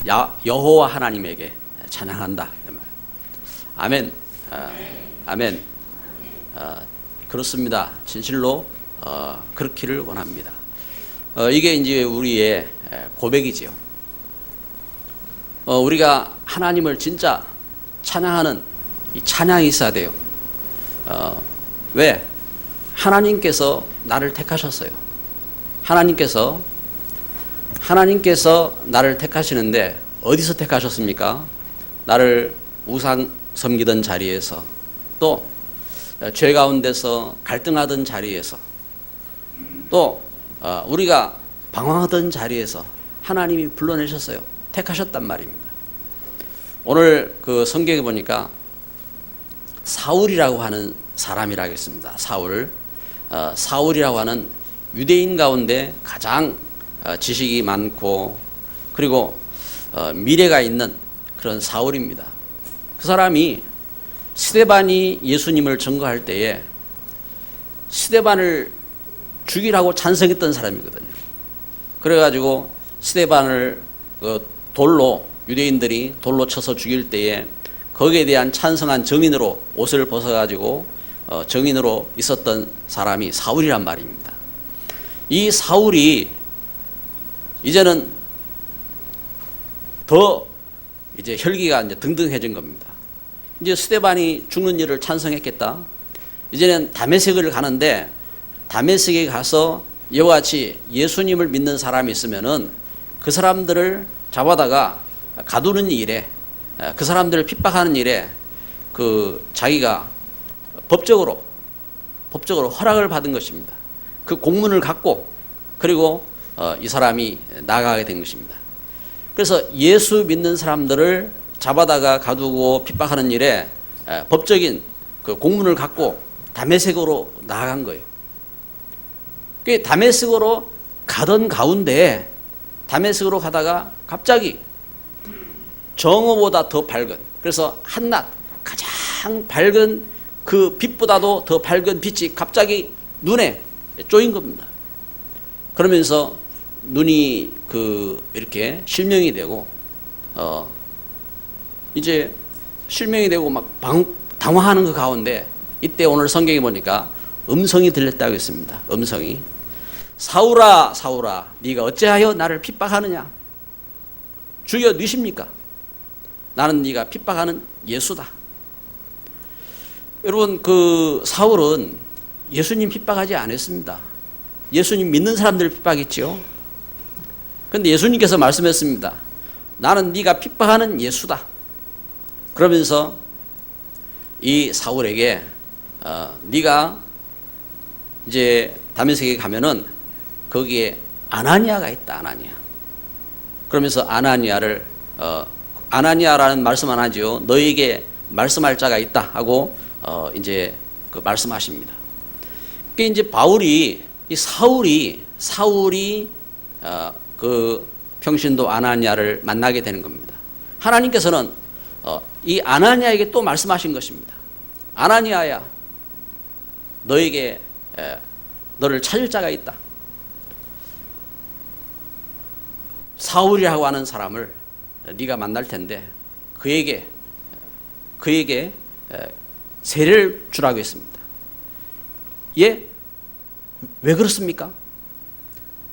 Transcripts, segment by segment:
여호와 하나님에게 찬양한다. 아멘. 아멘. 그렇습니다. 진실로 그렇기를 원합니다. 이게 이제 우리의 고백이지요. 우리가 하나님을 진짜 찬양하는 이 찬양이 있어야 돼요. 왜? 하나님께서 나를 택하셨어요. 하나님께서 나를 택하시는데 어디서 택하셨습니까? 나를 우상 섬기던 자리에서, 또 죄 가운데서 갈등하던 자리에서, 또 우리가 방황하던 자리에서 하나님이 불러내셨어요. 택하셨단 말입니다. 오늘 그 성경에 보니까 사울이라고 하는 사람이라 하겠습니다. 사울이라고 하는 유대인 가운데 가장 지식이 많고 그리고 미래가 있는 그런 사울입니다. 그 사람이 스데반이 예수님을 증거할 때에 스데반을 죽이라고 찬성했던 사람이거든요. 그래가지고 스데반을 유대인들이 돌로 쳐서 죽일 때에 거기에 대한 찬성한 증인으로 옷을 벗어가지고 증인으로 있었던 사람이 사울이란 말입니다. 이 사울이 이제는 더 이제 혈기가 이제 등등해진 겁니다. 이제 스데반이 죽는 일을 찬성했겠다. 이제는 다메섹을 가는데 다메섹에 가서 이와 같이 예수님을 믿는 사람이 있으면은 그 사람들을 잡아다가 가두는 일에, 그 사람들을 핍박하는 일에 자기가 법적으로 허락을 받은 것입니다. 그 공문을 갖고 그리고 이 사람이 나가게 된 것입니다. 그래서 예수 믿는 사람들을 잡아다가 가두고 핍박하는 일에 법적인 그 공문을 갖고 다메섹으로 나아간 거예요. 그 다메섹으로 가던 가운데 다메섹으로 가다가 갑자기 정오보다 더 밝은, 그래서 한낮 가장 밝은 그 빛보다도 더 밝은 빛이 갑자기 눈에 쪼인 겁니다. 그러면서 눈이 이렇게 실명이 되고 이제 실명이 되고 막 당황하는 그 가운데 이때 오늘 성경에 보니까 음성이 들렸다고 했습니다. 음성이 사울아 사울아 네가 어찌하여 나를 핍박하느냐? 주여 누구십니까? 나는 네가 핍박하는 예수다. 여러분 그 사울은 예수님 핍박하지 않았습니다. 예수님 믿는 사람들을 핍박했지요. 그런데 예수님께서 말씀했습니다. 나는 네가 핍박하는 예수다. 그러면서 이 사울에게 네가 이제 다메섹에 가면은 거기에 아나니아가 있다. 아나니아. 그러면서 아나니아라는 말씀 안 하죠. 너에게 말씀할 자가 있다 하고 이제 그 말씀하십니다. 그 이제 사울이 그 평신도 아나니아를 만나게 되는 겁니다. 하나님께서는 이 아나니아에게 또 말씀하신 것입니다. 아나니아야, 너에게 너를 찾을 자가 있다. 사울이라고 하는 사람을 네가 만날 텐데 그에게 세례를 주라고 했습니다. 예? 왜 그렇습니까?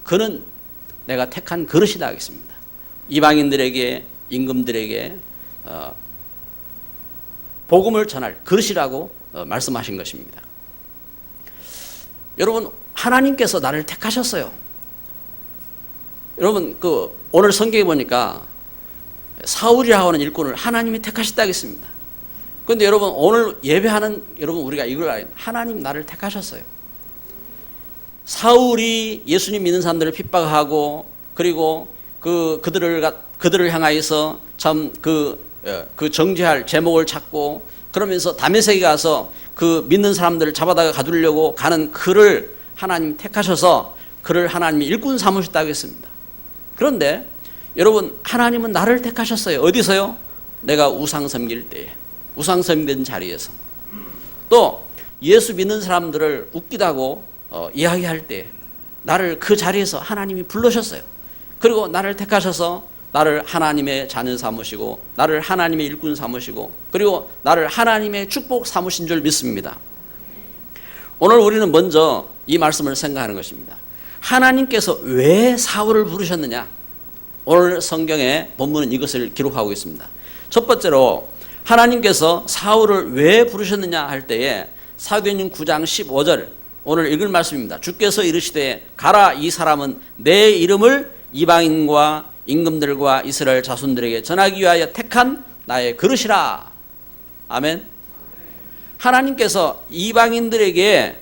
그는 내가 택한 그릇이다 하겠습니다. 이방인들에게, 임금들에게 복음을 전할 그릇이라고 말씀하신 것입니다. 여러분 하나님께서 나를 택하셨어요. 여러분 오늘 성경에 보니까 사울이라고 하는 일꾼을 하나님이 택하셨다 하겠습니다. 그런데 여러분 오늘 예배하는 여러분 우리가 이걸 알아야 돼요. 하나님 나를 택하셨어요. 사울이 예수님 믿는 사람들을 핍박하고 그리고 그들을 향하여서 참 그 정죄할 제목을 찾고 그러면서 다메섹에 가서 그 믿는 사람들을 잡아다가 가두려고 가는 그를 하나님 택하셔서 그를 하나님이 일꾼 삼으셨다고 했습니다. 그런데 여러분 하나님은 나를 택하셨어요. 어디서요? 내가 우상 섬길 때에, 우상 섬기는 자리에서, 또 예수 믿는 사람들을 웃기다고 이야기할 때 나를 그 자리에서 하나님이 불러셨어요. 그리고 나를 택하셔서 나를 하나님의 자녀 삼으시고 나를 하나님의 일꾼 삼으시고 그리고 나를 하나님의 축복 삼으신 줄 믿습니다. 오늘 우리는 먼저 이 말씀을 생각하는 것입니다. 하나님께서 왜 사울을 부르셨느냐? 오늘 성경의 본문은 이것을 기록하고 있습니다. 첫 번째로 하나님께서 사울을 왜 부르셨느냐 할 때에 사도행전 9장 15절 오늘 읽을 말씀입니다. 주께서 이르시되 가라, 이 사람은 내 이름을 이방인과 임금들과 이스라엘 자손들에게 전하기 위하여 택한 나의 그릇이라. 아멘. 하나님께서 이방인들에게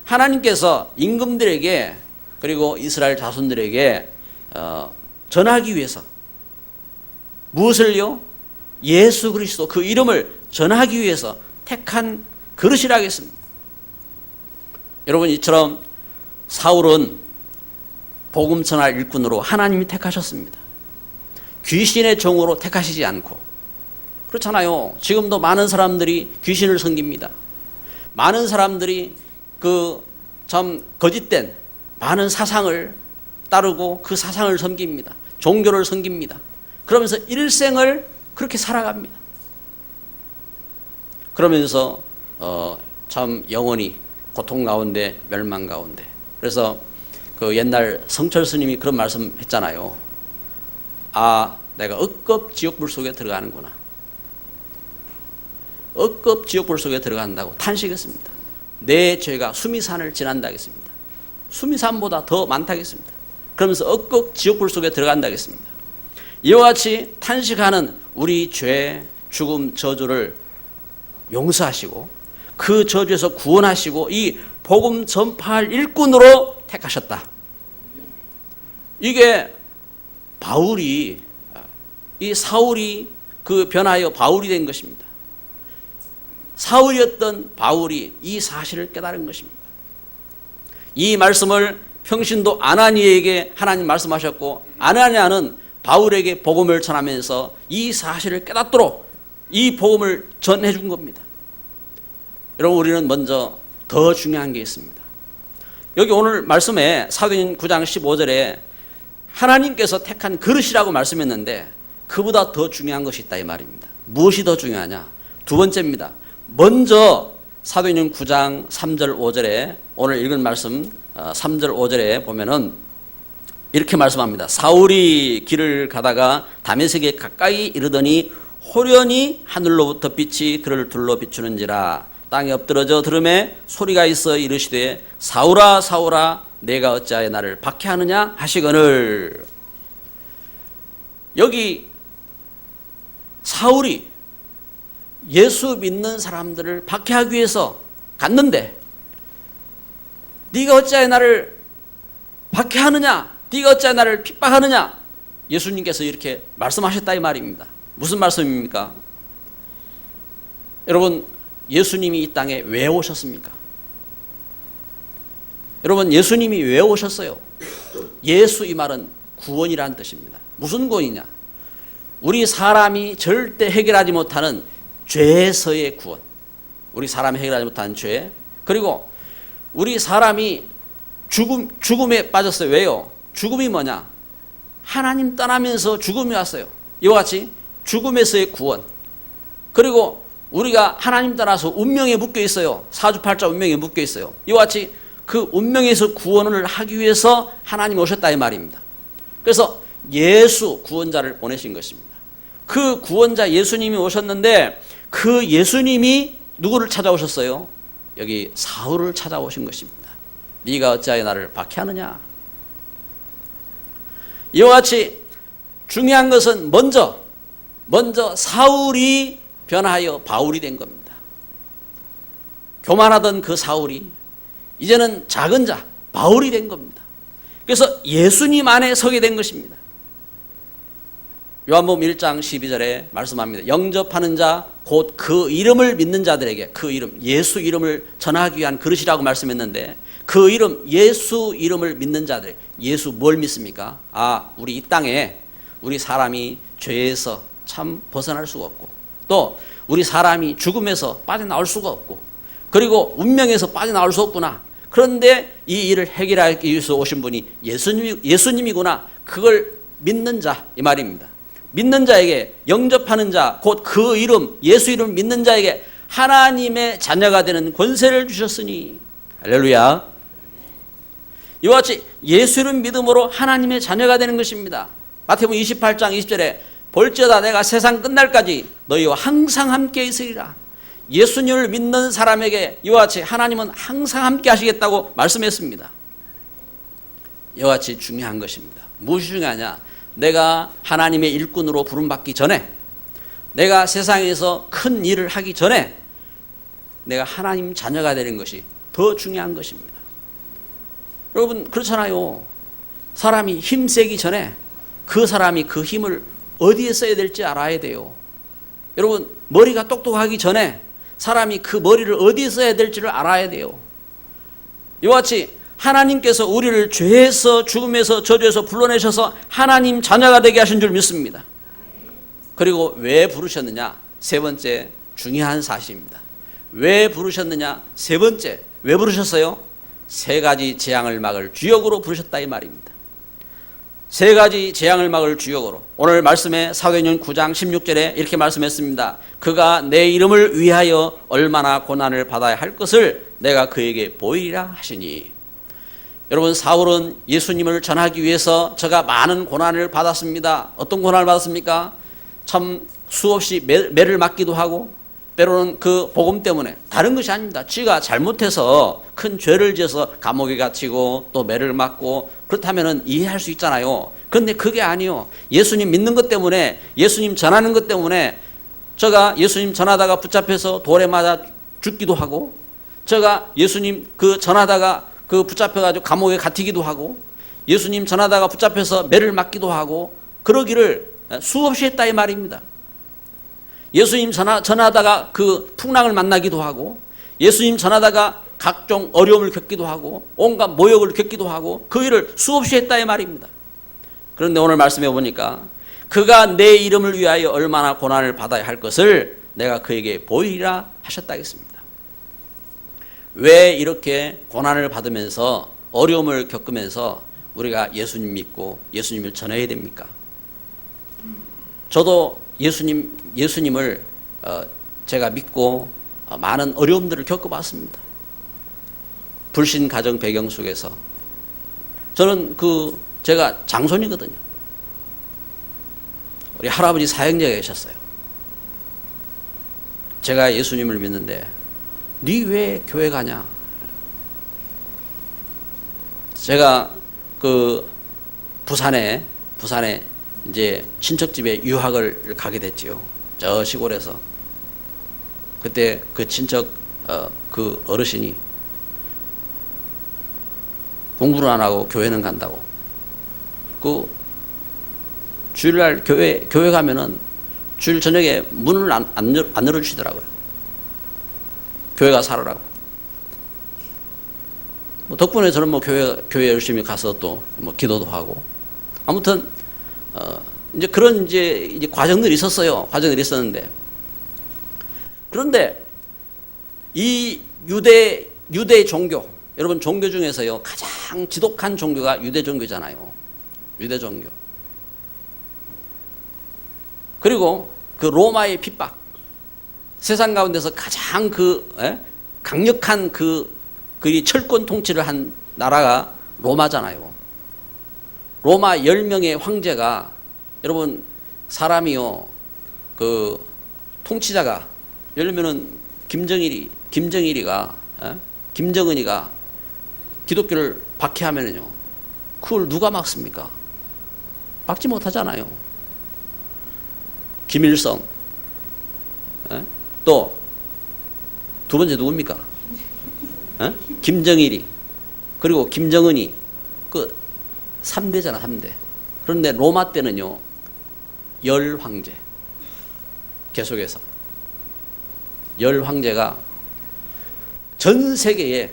하나님께서 임금들에게 그리고 이스라엘 자손들에게 전하기 위해서 무엇을요? 예수 그리스도 그 이름을 전하기 위해서 택한 그릇이라 하겠습니다. 여러분, 이처럼 사울은 복음 전할 일꾼으로 하나님이 택하셨습니다. 귀신의 종으로 택하시지 않고. 그렇잖아요. 지금도 많은 사람들이 귀신을 섬깁니다. 많은 사람들이 그 참 거짓된 많은 사상을 따르고 그 사상을 섬깁니다. 종교를 섬깁니다. 그러면서 일생을 그렇게 살아갑니다. 그러면서 참 영원히 고통 가운데 멸망 가운데. 그래서 그 옛날 성철 스님이 그런 말씀 했잖아요. 아, 내가 억겁 지옥불 속에 들어가는구나. 억겁 지옥불 속에 들어간다고 탄식했습니다. 내 죄가 수미산을 지난다겠습니다. 수미산보다 더 많다겠습니다. 그러면서 억겁 지옥불 속에 들어간다겠습니다. 이와 같이 탄식하는 우리 죄, 죽음, 저주를 용서하시고 그 저주에서 구원하시고 이 복음 전파할 일꾼으로 택하셨다. 이게 바울이, 이 사울이 그 변하여 바울이 된 것입니다. 사울이었던 바울이 이 사실을 깨달은 것입니다. 이 말씀을 평신도 아나니에게 하나님 말씀하셨고 아나니아는 바울에게 복음을 전하면서 이 사실을 깨닫도록 이 복음을 전해준 겁니다. 여러분, 우리는 먼저 더 중요한 게 있습니다. 여기 오늘 말씀에 사도행전 9장 15절에 하나님께서 택한 그릇이라고 말씀했는데 그보다 더 중요한 것이 있다 이 말입니다. 무엇이 더 중요하냐? 두 번째입니다. 먼저 사도행전 9장 3절 5절에 오늘 읽은 말씀 3절 5절에 보면은 이렇게 말씀합니다. 사울이 길을 가다가 다메섹에 가까이 이르더니 호련히 하늘로부터 빛이 그를 둘러 비추는지라. 땅에 엎드러져 들음에 소리가 있어 이르시되 사울아 사울아 내가 어찌하여 나를 박해하느냐 하시거늘. 여기 사울이 예수 믿는 사람들을 박해하기 위해서 갔는데 네가 어찌하여 나를 박해하느냐, 네가 어찌하여 나를 핍박하느냐, 예수님께서 이렇게 말씀하셨다 이 말입니다. 무슨 말씀입니까? 여러분, 예수님이 이 땅에 왜 오셨습니까? 여러분, 예수님이 왜 오셨어요? 예수 이 말은 구원이라는 뜻입니다. 무슨 구원이냐? 우리 사람이 절대 해결하지 못하는 죄에서의 구원. 우리 사람이 해결하지 못하는 죄. 그리고 우리 사람이 죽음에 빠졌어요. 왜요? 죽음이 뭐냐? 하나님 떠나면서 죽음이 왔어요. 이와 같이 죽음에서의 구원. 그리고 우리가 하나님 따라서 운명에 묶여 있어요. 사주팔자 운명에 묶여 있어요. 이와 같이 그 운명에서 구원을 하기 위해서 하나님 오셨다 이 말입니다. 그래서 예수 구원자를 보내신 것입니다. 그 구원자 예수님이 오셨는데 그 예수님이 누구를 찾아오셨어요? 여기 사울을 찾아오신 것입니다. 네가 어찌하여 나를 박해하느냐. 이와 같이 중요한 것은 먼저 사울이 변하여 바울이 된 겁니다. 교만하던 그 사울이 이제는 작은 자 바울이 된 겁니다. 그래서 예수님 안에 서게 된 것입니다. 요한복음 1장 12절에 말씀합니다. 영접하는 자 곧 그 이름을 믿는 자들에게, 그 이름 예수 이름을 전하기 위한 그릇이라고 말씀했는데 그 이름 예수 이름을 믿는 자들, 예수 뭘 믿습니까? 아, 우리 이 땅에 우리 사람이 죄에서 참 벗어날 수가 없고 또 우리 사람이 죽음에서 빠져나올 수가 없고 그리고 운명에서 빠져나올 수 없구나. 그런데 이 일을 해결하기 위해서 오신 분이 예수님이구나. 그걸 믿는 자 이 말입니다. 믿는 자에게 영접하는 자 곧 그 이름 예수 이름 믿는 자에게 하나님의 자녀가 되는 권세를 주셨으니 할렐루야. 이와 같이 예수 이름 믿음으로 하나님의 자녀가 되는 것입니다. 마태복음 28장 20절에 볼지어다 내가 세상 끝날까지 너희와 항상 함께 있으리라. 예수님을 믿는 사람에게 이와 같이 하나님은 항상 함께 하시겠다고 말씀했습니다. 이와 같이 중요한 것입니다. 무엇이 중요하냐? 내가 하나님의 일꾼으로 부름받기 전에, 내가 세상에서 큰 일을 하기 전에 내가 하나님 자녀가 되는 것이 더 중요한 것입니다. 여러분 그렇잖아요. 사람이 힘세기 전에 그 사람이 그 힘을 어디에 써야 될지 알아야 돼요. 여러분 머리가 똑똑하기 전에 사람이 그 머리를 어디에 써야 될지를 알아야 돼요. 이와 같이 하나님께서 우리를 죄에서 죽음에서 저주에서 불러내셔서 하나님 자녀가 되게 하신 줄 믿습니다. 그리고 왜 부르셨느냐? 세 번째 중요한 사실입니다. 왜 부르셨느냐? 세 번째 왜 부르셨어요? 세 가지 재앙을 막을 주역으로 부르셨다 이 말입니다. 세 가지 재앙을 막을 주역으로 오늘 말씀에 사도행전 9장 16절에 이렇게 말씀했습니다. 그가 내 이름을 위하여 얼마나 고난을 받아야 할 것을 내가 그에게 보이리라 하시니. 여러분 사울은 예수님을 전하기 위해서 저가 많은 고난을 받았습니다. 어떤 고난을 받았습니까? 참 수없이 매를 맞기도 하고 때로는 그 복음 때문에 다른 것이 아닙니다. 지가 잘못해서 큰 죄를 지어서 감옥에 갇히고 또 매를 맞고 그렇다면 이해할 수 있잖아요. 그런데 그게 아니요. 예수님 믿는 것 때문에 예수님 전하는 것 때문에 저가 예수님 전하다가 붙잡혀서 돌에 맞아 죽기도 하고 저가 예수님 그 전하다가 그 붙잡혀가지고 감옥에 갇히기도 하고 예수님 전하다가 붙잡혀서 매를 맞기도 하고 그러기를 수없이 했다 이 말입니다. 예수님 전하다가 그 풍랑을 만나기도 하고 예수님 전하다가 각종 어려움을 겪기도 하고 온갖 모욕을 겪기도 하고 그 일을 수없이 했다 이 말입니다. 그런데 오늘 말씀해 보니까 그가 내 이름을 위하여 얼마나 고난을 받아야 할 것을 내가 그에게 보이리라 하셨다 했습니다. 왜 이렇게 고난을 받으면서 어려움을 겪으면서 우리가 예수님 믿고 예수님을 전해야 됩니까? 저도 예수님을 제가 믿고 많은 어려움들을 겪어봤습니다. 불신 가정 배경 속에서 저는 제가 장손이거든요. 우리 할아버지 사형제가 계셨어요. 제가 예수님을 믿는데 네 왜 교회 가냐? 제가 부산에 이제 친척집에 유학을 가게 됐지요. 저 시골에서. 그때 그 친척 그 어르신이 공부를 안 하고 교회는 간다고. 그 주일날 교회 가면은 주일 저녁에 문을 안 열어주시더라고요. 교회가 살아라고. 덕분에 저는 교회 열심히 가서 또 기도도 하고. 아무튼 이제 그런 이제 과정들이 있었어요. 과정들이 있었는데. 그런데 이 유대 종교, 여러분 종교 중에서요 가장 지독한 종교가 유대 종교잖아요. 유대 종교. 그리고 그 로마의 핍박, 세상 가운데서 가장 강력한 그 철권 통치를 한 나라가 로마잖아요. 로마 10명의 황제가 여러분 사람이요 그 통치자가 예를 들면은 김정은이가 기독교를 박해하면은요 그걸 누가 막습니까? 막지 못하잖아요. 김일성 또 두 번째 누굽니까? 김정일이 그리고 김정은이 그 3대잖아 3대. 그런데 로마 때는요 10황제 계속해서 10황제가 전 세계에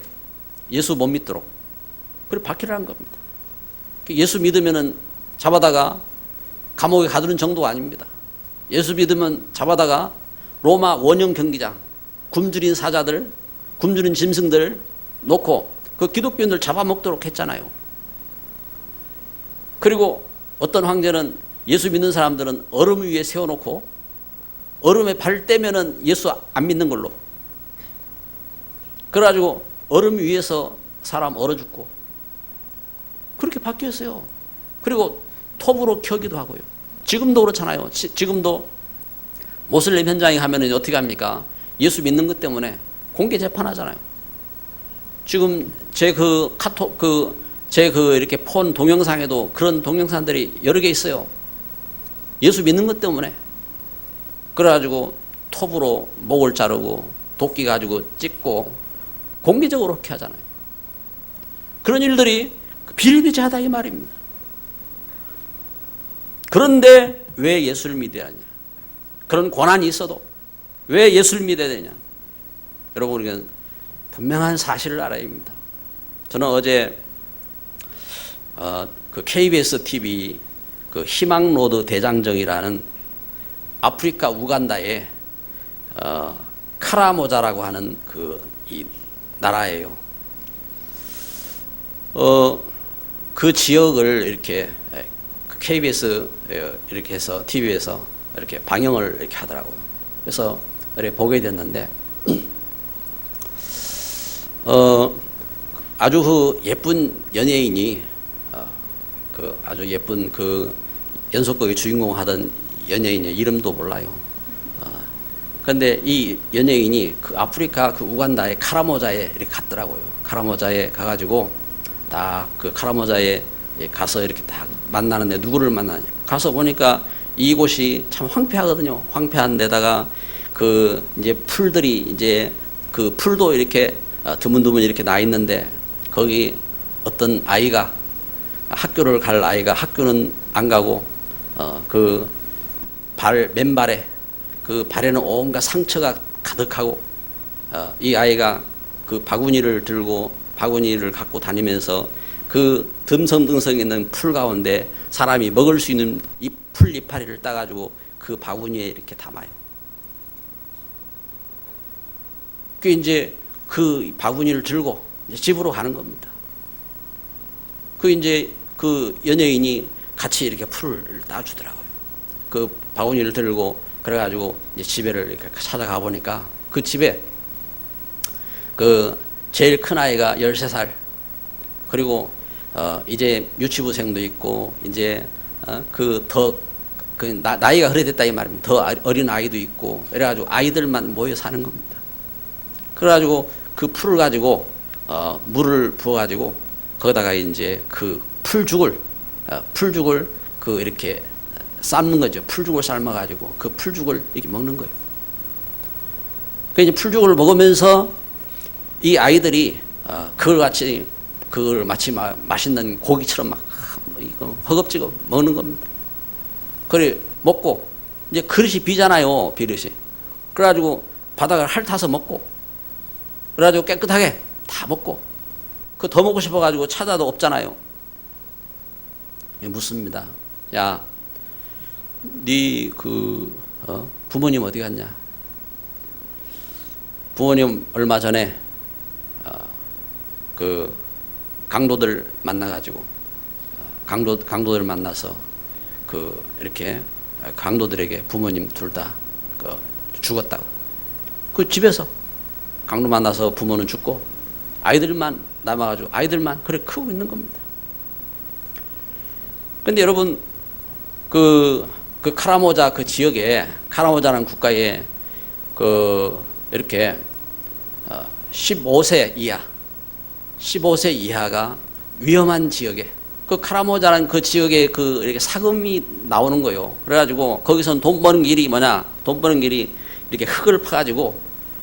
예수 못 믿도록 그리고 박해를 한 겁니다. 예수 믿으면은 잡아다가 감옥에 가두는 정도가 아닙니다. 예수 믿으면 잡아다가 로마 원형 경기장 굶주린 사자들 굶주린 짐승들 놓고 그 기독교인들 잡아먹도록 했잖아요. 그리고 어떤 황제는 예수 믿는 사람들은 얼음 위에 세워놓고 얼음에 발 떼면은 예수 안 믿는 걸로. 그래가지고 얼음 위에서 사람 얼어 죽고 그렇게 바뀌었어요. 그리고 톱으로 켜기도 하고요. 지금도 그렇잖아요. 지금도 모슬림 현장에 가면은 어떻게 합니까? 예수 믿는 것 때문에 공개 재판하잖아요. 지금 제 그 카톡 제 이렇게 폰 동영상에도 그런 동영상들이 여러 개 있어요. 예수 믿는 것 때문에. 그래가지고 톱으로 목을 자르고 도끼 가지고 찢고 공개적으로 그렇게 하잖아요. 그런 일들이 비일비재하다 이 말입니다. 그런데 왜 예수를 믿어야 하냐? 그런 고난이 있어도 왜 예수를 믿어야 되냐? 여러분, 우리가 분명한 사실을 알아야 합니다. 저는 어제 그 KBS TV 그 희망로드 대장정이라는 아프리카 우간다의 카라모자라고 하는 이 나라예요. 그 지역을 이렇게 KBS 이렇게 해서 TV에서 이렇게 방영을 이렇게 하더라고요. 그래서 이렇게 보게 됐는데 아주 그 예쁜 연예인이 그 아주 예쁜 그 연속극의 주인공 하던 연예인의 이름도 몰라요. 그런데 이 연예인이 그 아프리카 그 우간다의 카라모자에 이렇게 갔더라고요. 카라모자에 가가지고 딱 그 카라모자에 가서 이렇게 딱 만나는데 누구를 만나냐? 가서 보니까 이곳이 참 황폐하거든요. 황폐한 데다가 그 이제 풀들이 이제 그 풀도 이렇게 드문드문 이렇게 나 있는데 거기 어떤 아이가 학교를 갈 아이가 학교는 안 가고 그 맨발에 그 발에는 온갖 상처가 가득하고 이 아이가 그 바구니를 들고 바구니를 갖고 다니면서 그 듬성듬성 있는 풀 가운데 사람이 먹을 수 있는 이 풀 이파리를 따가지고 그 바구니에 이렇게 담아요. 그 이제 그 바구니를 들고 이제 집으로 가는 겁니다. 그 이제 그 연예인이 같이 이렇게 풀을 따주더라고요. 그 바구니를 들고 그래가지고 이제 집에를 이렇게 찾아가 보니까 그 집에 그 제일 큰 아이가 13살 그리고 이제 유치부생도 있고 이제 나이가 그래됐다 이 말입니다. 더 어린 아이도 있고 그래가지고 아이들만 모여 사는 겁니다. 그래가지고 그 풀을 가지고 물을 부어가지고 거기다가 이제 그 풀죽을 그 이렇게 삶는 거죠. 풀죽을 삶아가지고 그 풀죽을 이렇게 먹는 거예요. 그 이제 풀죽을 먹으면서 이 아이들이 그걸 같이 그걸 마치 맛있는 고기처럼 막 이거 허겁지겁 먹는 겁니다. 그래 먹고 이제 그릇이 비잖아요, 그릇이. 그래가지고 바닥을 핥아서 먹고, 그래가지고 깨끗하게 다 먹고, 그 더 먹고 싶어가지고 찾아도 없잖아요. 묻습니다. 야, 네 부모님 어디 갔냐? 부모님 얼마 전에 그 강도들 만나가지고 강도들 만나서 그 이렇게 강도들에게 부모님 둘 다 죽었다고. 그 집에서 강도 만나서 부모는 죽고 아이들만 남아가지고 아이들만 그래 크고 있는 겁니다. 근데 여러분 그 카라모자 그 지역에 카라모자라는 국가에 이렇게 15세 이하가 위험한 지역에 그 카라모자라는 그 지역에 이렇게 사금이 나오는 거예요. 그래가지고 거기서는 돈 버는 길이 뭐냐? 돈 버는 길이 이렇게 흙을 파가지고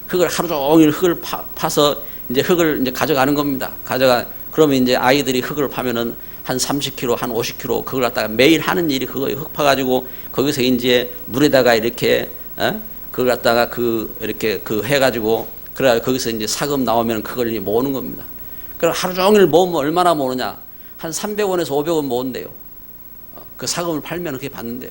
흙을 하루 종일 흙을 파서 이제 흙을 이제 가져가는 겁니다. 그러면 이제 아이들이 흙을 파면은 한 30kg, 한 50kg 그걸 갖다가 매일 하는 일이 그거예요. 흙 파가지고 거기서 이제 물에다가 이렇게 그걸 갖다가 이렇게 해가지고 그래 거기서 이제 사금 나오면 그걸 이제 모으는 겁니다. 그럼 하루 종일 모으면 얼마나 모으느냐? 한 300원에서 500원 모은대요. 그 사금을 팔면 그렇게 받는데요.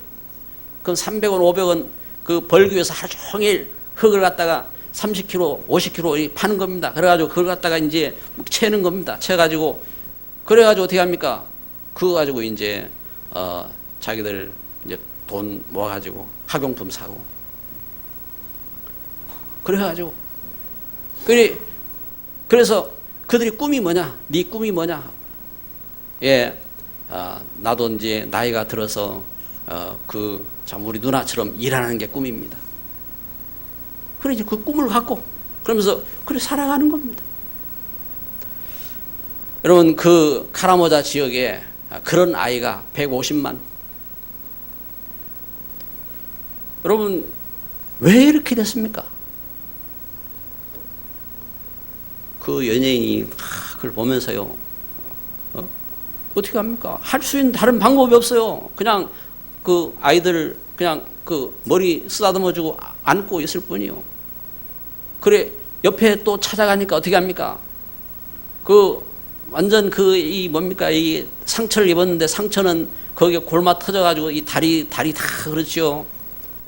그럼 300원, 500원 그 벌기 위해서 하루 종일 흙을 갖다가 30kg, 50kg 파는 겁니다. 그래가지고 그걸 갖다가 이제 채는 겁니다. 채가지고 그래가지고 어떻게 합니까? 그거 가지고 이제 자기들 이제 돈 모아가지고 학용품 사고. 그래가지고 그래서 그들이 꿈이 뭐냐? 네 꿈이 뭐냐? 예, 나도 이제 나이가 들어서 참 우리 누나처럼 일하는 게 꿈입니다. 그래 이제 그 꿈을 갖고 그러면서 그래 살아가는 겁니다. 여러분 그 카라모자 지역에 그런 아이가 150만. 여러분 왜 이렇게 됐습니까? 그 연예인이 그걸 보면서요. 어떻게 합니까? 할 수 있는 다른 방법이 없어요. 그냥 그 아이들 그냥 그 머리 쓰다듬어주고 안고 있을 뿐이요. 그래 옆에 또 찾아가니까 어떻게 합니까? 그 완전 이 뭡니까? 이 상처를 입었는데 상처는 거기에 골마 터져가지고 이 다리 다 그렇죠.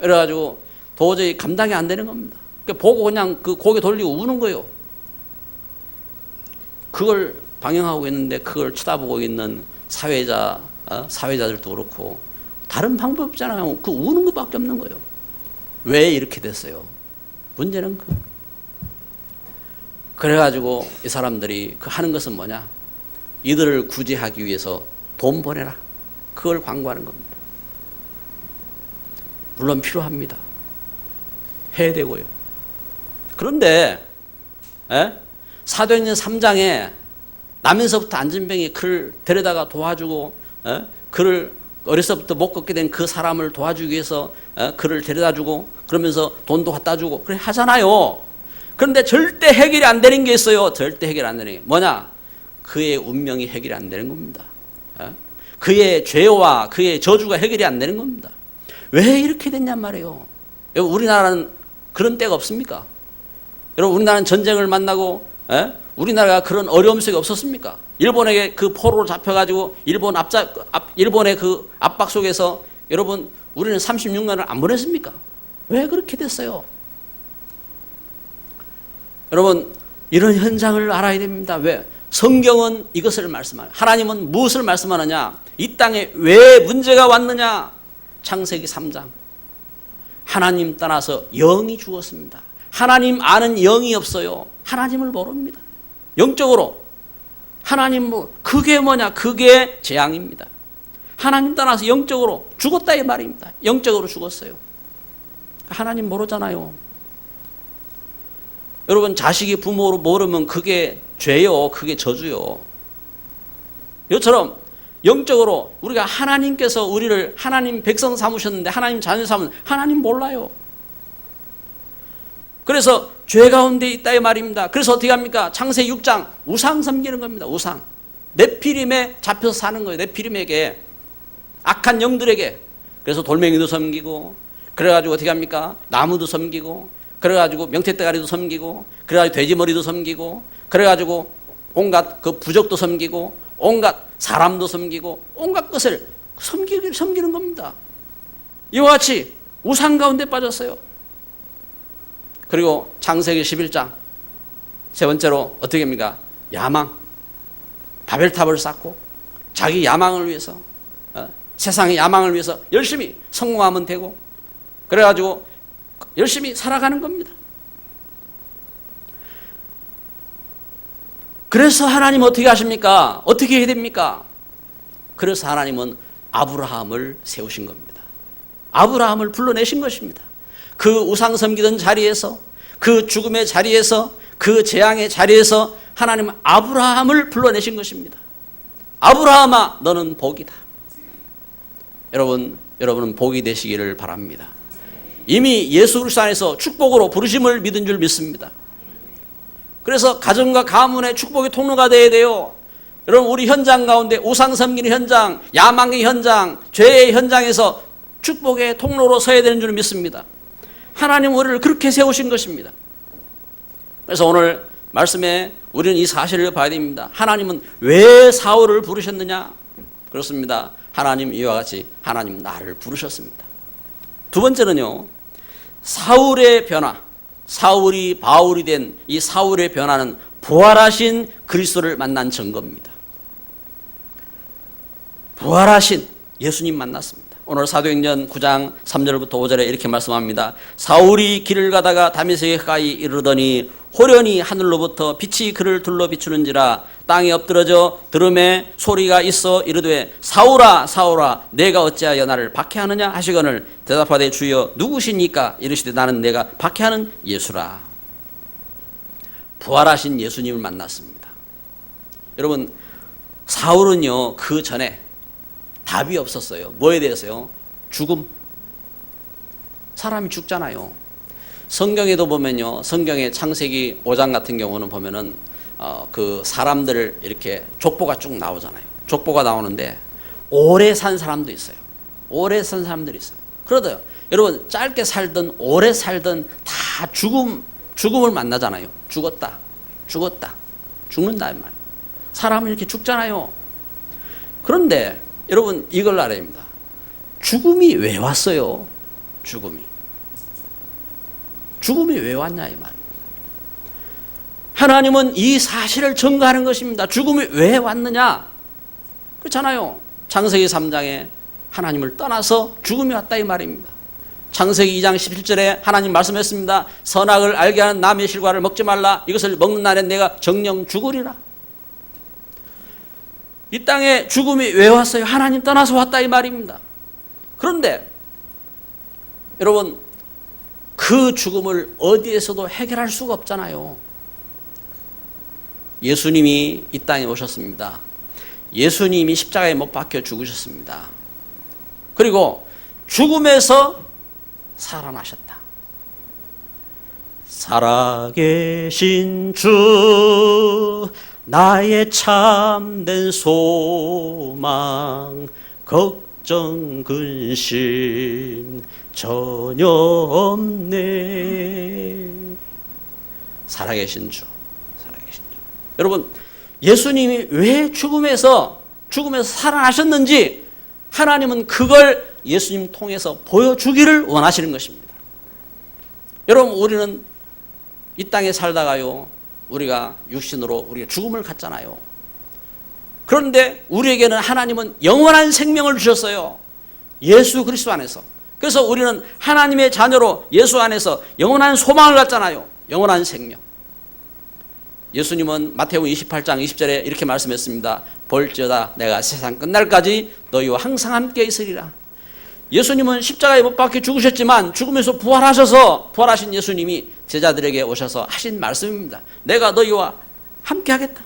그래가지고 도저히 감당이 안 되는 겁니다. 보고 그냥 그 고개 돌리고 우는 거예요. 그걸 방영하고 있는데 그걸 쳐다보고 있는 사회자들도 그렇고 다른 방법 없잖아요. 그 우는 것밖에 없는 거예요. 왜 이렇게 됐어요? 문제는 그래가지고 이 사람들이 그 하는 것은 뭐냐? 이들을 구제하기 위해서 돈 보내라. 그걸 광고하는 겁니다. 물론 필요합니다. 해야 되고요. 그런데 사도행전 3장에 나면서부터 안진병이 그를 데려다가 도와주고 그를 어려서부터 못 걷게 된 그 사람을 도와주기 위해서 그를 데려다주고 그러면서 돈도 갖다주고 그래 하잖아요. 그런데 절대 해결이 안 되는 게 있어요. 절대 해결 안 되는 게 뭐냐? 그의 운명이 해결이 안 되는 겁니다. 그의 죄와 그의 저주가 해결이 안 되는 겁니다. 왜 이렇게 됐냔 말이에요. 여러분 우리나라는 그런 때가 없습니까? 여러분 우리나라는 전쟁을 만나고 우리나라가 그런 어려움 속에 없었습니까? 일본에게 그 포로로 잡혀가지고 일본의 그 압박 속에서 여러분 우리는 36년을 안 보냈습니까? 왜 그렇게 됐어요? 여러분 이런 현장을 알아야 됩니다. 왜? 성경은 이것을 말씀하냐? 하나님은 무엇을 말씀하느냐? 이 땅에 왜 문제가 왔느냐? 창세기 3장 하나님 떠나서 영이 죽었습니다. 하나님 아는 영이 없어요. 하나님을 모릅니다. 영적으로 하나님 그게 뭐냐? 그게 재앙입니다. 하나님 떠나서 영적으로 죽었다 이 말입니다. 영적으로 죽었어요. 하나님 모르잖아요. 여러분 자식이 부모를 모르면 그게 죄요. 그게 저주요. 이처럼 영적으로 우리가 하나님께서 우리를 하나님 백성 삼으셨는데 하나님 자녀 삼은 하나님 몰라요. 그래서 죄 가운데 있다 이 말입니다. 그래서 어떻게 합니까? 창세기 6장 우상 섬기는 겁니다. 우상. 네피림에 잡혀서 사는 거예요. 네피림에게 악한 영들에게. 그래서 돌멩이도 섬기고 그래가지고 어떻게 합니까? 나무도 섬기고 그래가지고 명태대가리도 섬기고 그래가지고 돼지머리도 섬기고 그래가지고 온갖 그 부적도 섬기고 온갖 사람도 섬기고 온갖 것을 섬기는 겁니다. 이와 같이 우상 가운데 빠졌어요. 그리고 창세기 11장 세 번째로 어떻게 합니까? 야망. 바벨탑을 쌓고 자기 야망을 위해서 세상의 야망을 위해서 열심히 성공하면 되고 그래가지고 열심히 살아가는 겁니다. 그래서 하나님 어떻게 하십니까? 어떻게 해야 됩니까? 그래서 하나님은 아브라함을 세우신 겁니다. 아브라함을 불러내신 것입니다. 그 우상 섬기던 자리에서 그 죽음의 자리에서 그 재앙의 자리에서 하나님은 아브라함을 불러내신 것입니다. 아브라함아 너는 복이다. 여러분은 복이 되시기를 바랍니다. 이미 예수 그리스도 안에서 축복으로 부르심을 믿은 줄 믿습니다. 그래서 가정과 가문의 축복의 통로가 되어야 돼요. 여러분 우리 현장 가운데 우상 섬기는 현장, 야망의 현장, 죄의 현장에서 축복의 통로로 서야 되는 줄 믿습니다. 하나님 우리를 그렇게 세우신 것입니다. 그래서 오늘 말씀에 우리는 이 사실을 봐야 됩니다. 하나님은 왜 사울을 부르셨느냐? 그렇습니다. 하나님 이와 같이 하나님 나를 부르셨습니다. 두 번째는요. 사울의 변화, 사울이 바울이 된 이 사울의 변화는 부활하신 그리스도를 만난 증거입니다. 부활하신 예수님 만났습니다. 오늘 사도행전 9장 3절부터 5절에 이렇게 말씀합니다. 사울이 길을 가다가 다메섹에 가까이 이르더니 호련히 하늘로부터 빛이 그를 둘러 비추는지라 땅에 엎드러져 들음에 소리가 있어 이르되 사울아 사울아 내가 어찌하여 나를 박해하느냐 하시거늘 대답하되 주여 누구시니까 이르시되 나는 내가 박해하는 예수라. 부활하신 예수님을 만났습니다. 여러분 사울은요 그 전에 답이 없었어요. 뭐에 대해서요? 죽음. 사람이 죽잖아요. 성경에도 보면요, 성경의 창세기 5장 같은 경우는 보면은 그 사람들을 이렇게 족보가 쭉 나오잖아요. 족보가 나오는데 오래 산 사람도 있어요. 오래 산 사람들이 있어요. 그러다요. 여러분 짧게 살든 오래 살든 다 죽음을 만나잖아요. 죽었다, 죽는다 이 말이에요. 사람은 이렇게 죽잖아요. 그런데 여러분 이걸 알아야 합니다. 죽음이 왜 왔어요? 죽음이 왜 왔냐 이 말입니다. 하나님은 이 사실을 증거하는 것입니다. 죽음이 왜 왔느냐? 그렇잖아요. 창세기 3장에 하나님을 떠나서 죽음이 왔다 이 말입니다. 창세기 2장 17절에 하나님 말씀했습니다. 선악을 알게 하는 나무의 실과를 먹지 말라. 이것을 먹는 날에 내가 정령 죽으리라. 이 땅에 죽음이 왜 왔어요? 하나님 떠나서 왔다 이 말입니다. 그런데 여러분 그 죽음을 어디에서도 해결할 수가 없잖아요. 예수님이 이 땅에 오셨습니다. 예수님이 십자가에 못 박혀 죽으셨습니다. 그리고 죽음에서 살아나셨다. 살아계신 주 나의 참된 소망 걱정 근심 전혀 없네. 살아계신 주. 여러분 예수님이 왜 죽음에서 살아나셨는지 하나님은 그걸 예수님 통해서 보여주기를 원하시는 것입니다. 여러분 우리는 이 땅에 살다가요 우리가 육신으로 우리가 죽음을 갖잖아요. 그런데 우리에게는 하나님은 영원한 생명을 주셨어요. 예수 그리스도 안에서. 그래서 우리는 하나님의 자녀로 예수 안에서 영원한 소망을 갖잖아요. 영원한 생명. 예수님은 마태복음 28장 20절에 이렇게 말씀했습니다. 볼지어다 내가 세상 끝날까지 너희와 항상 함께 있으리라. 예수님은 십자가에 못 박혀 죽으셨지만 죽으면서 부활하신 예수님이 제자들에게 오셔서 하신 말씀입니다. 내가 너희와 함께 하겠다.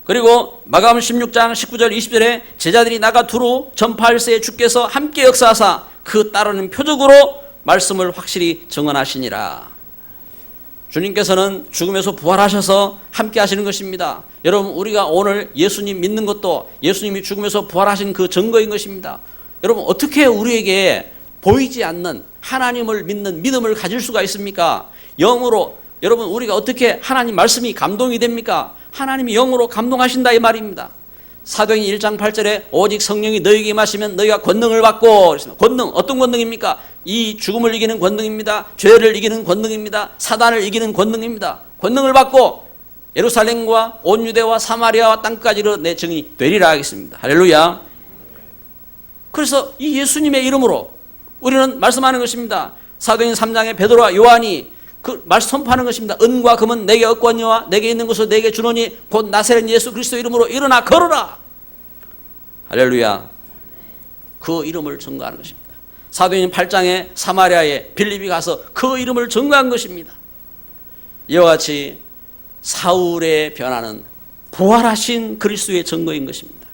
그리고 마가복음 16장 19절 20절에 제자들이 나가 두루 전파할세 주께서 함께 역사하사 그 따르는 표적으로 말씀을 확실히 증언하시니라. 주님께서는 죽음에서 부활하셔서 함께 하시는 것입니다. 여러분 우리가 오늘 예수님 믿는 것도 예수님이 죽음에서 부활하신 그 증거인 것입니다. 여러분 어떻게 우리에게 보이지 않는 하나님을 믿는 믿음을 가질 수가 있습니까? 영으로 여러분 우리가 어떻게 하나님 말씀이 감동이 됩니까? 하나님이 영으로 감동하신다 이 말입니다. 사도행전 1장 8절에 오직 성령이 너희에게 임하시면 너희가 권능을 받고 그랬습니다. 권능 어떤 권능입니까? 이 죽음을 이기는 권능입니다. 죄를 이기는 권능입니다. 사단을 이기는 권능입니다. 권능을 받고 예루살렘과 온 유대와 사마리아와 땅까지로 내 증인이 되리라 하겠습니다. 할렐루야. 그래서 이 예수님의 이름으로 우리는 말씀하는 것입니다. 사도행전 3장에 베드로와 요한이 그 말씀 선포하는 것입니다. 은과 금은 내게 얻거니와 내게 있는 것을 내게 주노니 곧 나사렛 예수 그리스도 이름으로 일어나 걸어라. 할렐루야. 그 이름을 증거하는 것입니다. 사도행전 8장에 사마리아에 빌립이 가서 그 이름을 증거한 것입니다. 이와 같이 사울의 변화는 부활하신 그리스도의 증거인 것입니다.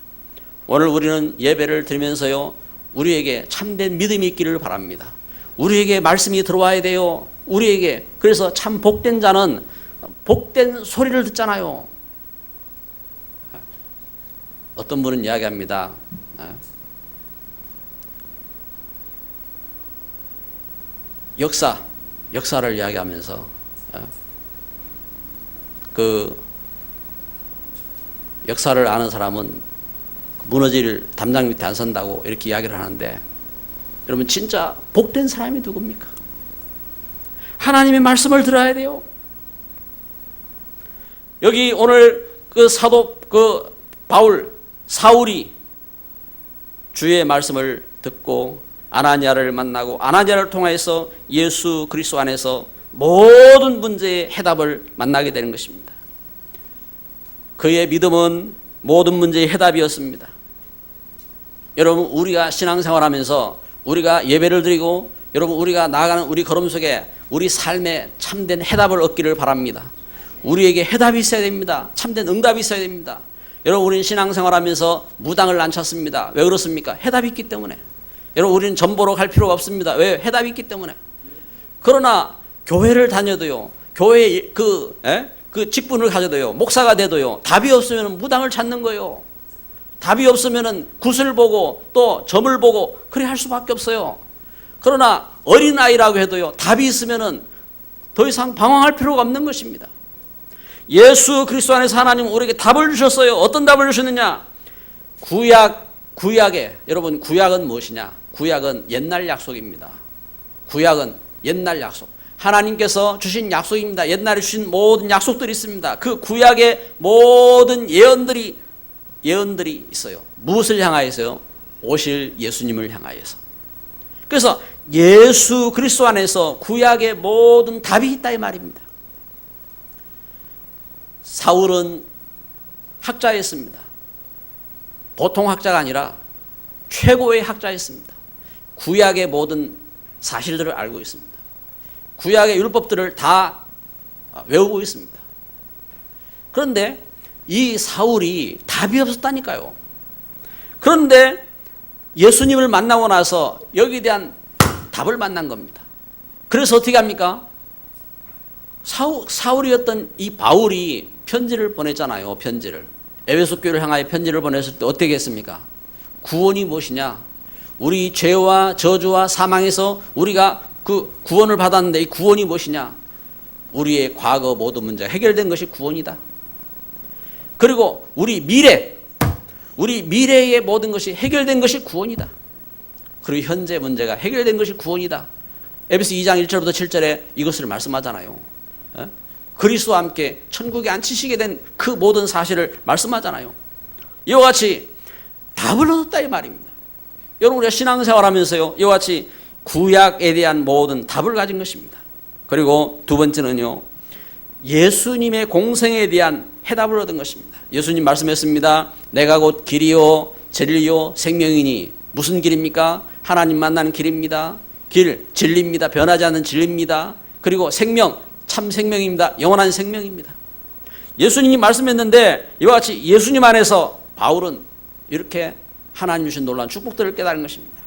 오늘 우리는 예배를 드리면서요 우리에게 참된 믿음이 있기를 바랍니다. 우리에게 말씀이 들어와야 돼요. 우리에게. 그래서 참 복된 자는 복된 소리를 듣잖아요. 어떤 분은 이야기합니다. 역사를 이야기하면서 그 역사를 아는 사람은 무너질 담장 밑에 안 선다고 이렇게 이야기를 하는데 여러분 진짜 복된 사람이 누굽니까? 하나님의 말씀을 들어야 돼요. 여기 오늘 그 사도 그 바울 사울이 주의 말씀을 듣고 아나니아를 만나고 아나니아를 통해서 예수 그리스도 안에서 모든 문제의 해답을 만나게 되는 것입니다. 그의 믿음은 모든 문제의 해답이었습니다. 여러분, 우리가 신앙생활하면서 우리가 예배를 드리고 여러분 우리가 나아가는 우리 걸음 속에 우리 삶에 참된 해답을 얻기를 바랍니다. 우리에게 해답이 있어야 됩니다. 참된 응답이 있어야 됩니다. 여러분, 우리는 신앙생활하면서 무당을 안 찾습니다. 왜 그렇습니까? 해답이 있기 때문에. 여러분, 우리는 전보러 갈 필요가 없습니다. 왜? 해답이 있기 때문에. 그러나 교회를 다녀도요, 교회에 그 직분을 가져도요, 목사가 돼도요, 답이 없으면 무당을 찾는 거예요. 답이 없으면 굿을 보고 또 점을 보고 그래 할 수밖에 없어요. 그러나 어린아이라고 해도요, 답이 있으면 더 이상 방황할 필요가 없는 것입니다. 예수 그리스도 안에서 하나님은 우리에게 답을 주셨어요. 어떤 답을 주셨느냐? 구약에, 여러분, 구약은 무엇이냐? 구약은 옛날 약속입니다. 구약은 옛날 약속. 하나님께서 주신 약속입니다. 옛날에 주신 모든 약속들이 있습니다. 그 구약의 모든 예언들이 있어요. 무엇을 향하여서요? 오실 예수님을 향하여서. 그래서 예수 그리스도 안에서 구약의 모든 답이 있다 이 말입니다. 사울은 학자였습니다. 보통 학자가 아니라 최고의 학자였습니다. 구약의 모든 사실들을 알고 있습니다. 구약의 율법들을 다 외우고 있습니다. 그런데 이 사울이 답이 없었다니까요. 그런데 예수님을 만나고 나서 여기에 대한 답을 만난 겁니다. 그래서 어떻게 합니까? 사울이었던 이 바울이 편지를 보냈잖아요. 편지를. 에베소 교회를 향하여 편지를 보냈을 때 어떻게 했습니까? 구원이 무엇이냐? 우리 죄와 저주와 사망에서 우리가 그 구원을 받았는데 이 구원이 무엇이냐? 우리의 과거 모든 문제가 해결된 것이 구원이다. 그리고 우리 미래의 모든 것이 해결된 것이 구원이다. 그리고 현재 문제가 해결된 것이 구원이다. 에베소 2장 1절부터 7절에 이것을 말씀하잖아요. 그리스도와 함께 천국에 앉히시게 된 그 모든 사실을 말씀하잖아요. 이와 같이 답을 얻었다 이 말입니다. 여러분, 우리가 신앙생활하면서요, 이와 같이 구약에 대한 모든 답을 가진 것입니다. 그리고 두 번째는요, 예수님의 공생에 대한 해답을 얻은 것입니다. 예수님 말씀했습니다. 내가 곧 길이요 진리요 생명이니. 무슨 길입니까? 하나님 만나는 길입니다. 길, 진리입니다. 변하지 않는 진리입니다. 그리고 생명, 참 생명입니다. 영원한 생명입니다. 예수님이 말씀했는데 이와 같이 예수님 안에서 바울은 이렇게 하나님 주신 놀라운 축복들을 깨달은 것입니다.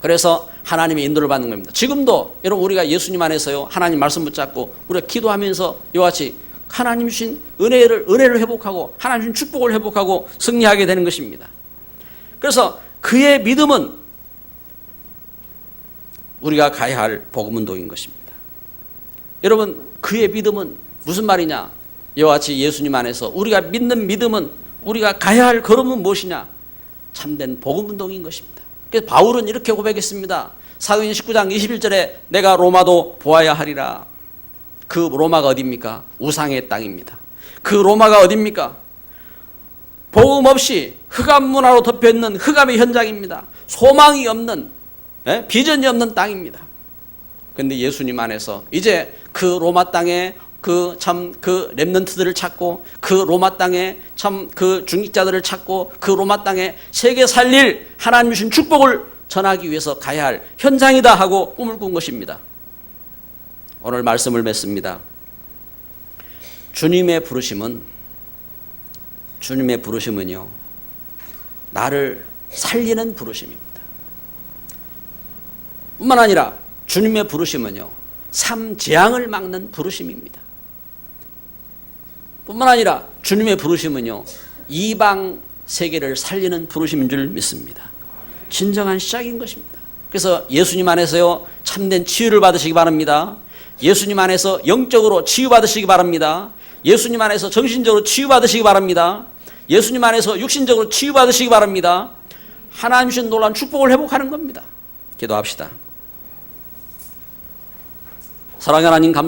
그래서 하나님의 인도를 받는 겁니다. 지금도 여러분, 우리가 예수님 안에서요, 하나님 말씀 붙잡고 우리가 기도하면서 이와 같이 하나님 주신 은혜를 회복하고 하나님 주신 축복을 회복하고 승리하게 되는 것입니다. 그래서 그의 믿음은 우리가 가야 할 복음 운동인 것입니다. 여러분, 그의 믿음은 무슨 말이냐? 이와 같이 예수님 안에서 우리가 믿는 믿음은, 우리가 가야 할 걸음은 무엇이냐? 참된 복음 운동인 것입니다. 그래서 바울은 이렇게 고백했습니다. 사도행전 19장 21절에 내가 로마도 보아야 하리라. 그 로마가 어디입니까? 우상의 땅입니다. 그 로마가 어디입니까? 복음 없이 흑암 문화로 덮여있는 흑암의 현장입니다. 소망이 없는, 비전이 없는 땅입니다. 그런데 예수님 안에서 이제 그 로마 땅에 그 렘넌트들을 찾고, 그 로마 땅에 참 그 중직자들을 찾고, 그 로마 땅에 세계 살릴 하나님 주신 축복을 전하기 위해서 가야 할 현장이다 하고 꿈을 꾼 것입니다. 오늘 말씀을 맺습니다. 주님의 부르심은요, 나를 살리는 부르심입니다. 뿐만 아니라 주님의 부르심은요, 삶 재앙을 막는 부르심입니다. 뿐만 아니라 주님의 부르심은요, 이방 세계를 살리는 부르심인 줄 믿습니다. 진정한 시작인 것입니다. 그래서 예수님 안에서요, 참된 치유를 받으시기 바랍니다. 예수님 안에서 영적으로 치유받으시기 바랍니다. 예수님 안에서 정신적으로 치유받으시기 바랍니다. 예수님 안에서 육신적으로 치유받으시기 바랍니다. 하나님 주신 놀라운 축복을 회복하는 겁니다. 기도합시다. 사랑하는 하나님, 감사합니다.